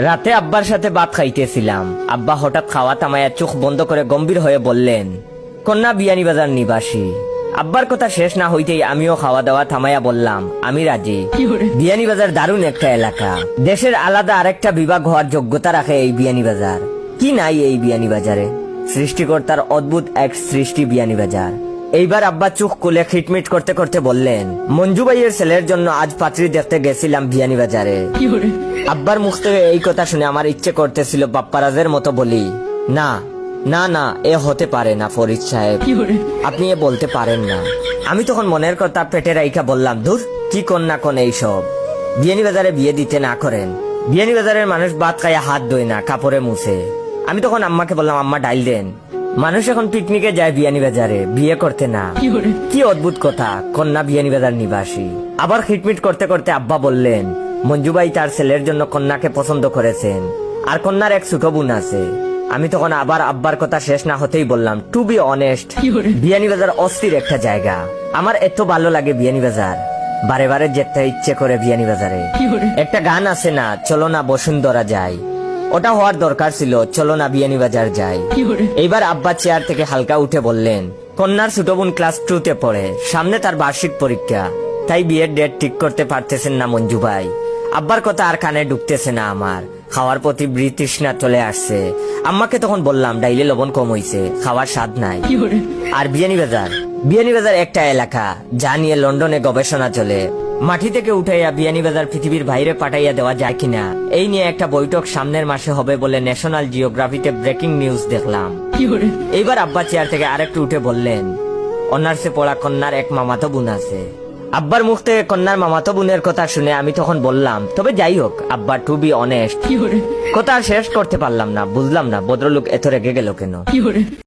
রাতে আব্বার সাথে ভাত খাইতেছিলাম। আব্বা হঠাৎ খাওয়া থামায়া চোখ বন্ধ করে গম্ভীর হয়ে বললেন, কন্যা বিয়ানীবাজার নিবাসী। আব্বার কথা শেষ না হইতেই আমিও খাওয়া দাওয়া থামায়া বললাম, আমি রাজি। বিয়ানীবাজার দারুণ একটা এলাকা, দেশের আলাদা আরেকটা বিভাগ হওয়ার যোগ্যতা রাখে এই বিয়ানীবাজার। কি নাই এই বিয়ানীবাজারে? সৃষ্টিকর্তার অদ্ভুত এক সৃষ্টি বিয়ানীবাজার। এইবার আব্বা চোখ খুলে খিটমিট করতে করতে বললেন, মঞ্জু ভাইয়ের ছেলের জন্য আজ পাত্রী দেখতে গেছিলাম বিয়ানীবাজারে। আব্বার মুখ থেকে এই কথা শুনে আমার ইচ্ছে করতেছিল বাপ্পারাজের মতো বলি, না না না, এ হতে পারে না ফরিদ সাহেব, আপনি এ বলতে পারেন না। আমি তখন মনের কথা পেটে রাইখা বললাম, ধুর, কি কন্যা কোন এইসব, বিয়ানীবাজারে বিয়ে দিতে না করেন। বিয়ানীবাজারের মানুষ ভাত খাইয়া হাত ধোয় না, কাপড়ে মুছে। আমি তখন আম্মাকে বললাম, আম্মা ডাইল দেন, মানুষ এখন পিকনিকে যায় বিয়ানীবাজারে, বিয়ে করতে না। কি অদ্ভুত কথা, কন্যা বিয়ানীবাজার নিবাসী। আবার খিটমিট করতে করতে আব্বা বললেন, মঞ্জু ভাই তার ছেলের জন্য কন্যাকে পছন্দ করেছেন, আর কন্যার এক ছোট বোন আছে। আমি তখন আবার আব্বার কথা শেষ না হতেই বললাম, টু বি অনেস্ট, বিয়ানীবাজার অস্থির একটা জায়গা। আমার এত ভালো লাগে বিয়ানীবাজার, বারে বারে যেতে ইচ্ছে করে বিয়ানীবাজারে। একটা গান আছে না, চলো না বসুন্ধরা যাই, ওটা হওয়ার দরকার ছিল, চলো না বিয়ানীবাজার যাই। এইবার আব্বা চেয়ার থেকে হালকা উঠে বললেন, কন্যার ছোট বোন ক্লাস 2 তে পড়ে, সামনে তার বার্ষিক পরীক্ষা, তাই বিয়ের ডেট ঠিক করতে পারতেছেন না মঞ্জু ভাই। আব্বার কথা আর কানে ঢুকতেছে না আমার, খাওয়ার প্রতি তৃষ্ণা চলে আসছে। আম্মাকে তখন বললাম, ডাইলে লবণ কম হইছে, খাওয়ার স্বাদ নাই। আর বিয়ানীবাজার একটা এলাকা যা নিয়ে লন্ডনে গবেষণা চলে। মাটি থেকে উঠাইয়া বিয়ানীবাজার পৃথিবীর বাইরে পাঠাইয়া দেওয়া যায় কিনা, এই নিয়ে একটা বৈঠক সামনের মাসে হবে বলে ন্যাশনাল জিওগ্রাফিতে ব্রেকিং নিউজ দেখলাম। এইবার আব্বা চেয়ার থেকে আরেকটু উঠে বললেন, অনার্সে পড়া কন্যার এক মামাতো বোন আছে। আব্বার মুখ থেকে কন্যার মামাতো বোনের কথা শুনে আমি তখন বললাম, তবে যাই হোক আব্বা, টু বি অনেস্ট। কথা শেষ করতে পারলাম না, বুঝলাম না ভদ্রলোক এত রেগে গেল কেন।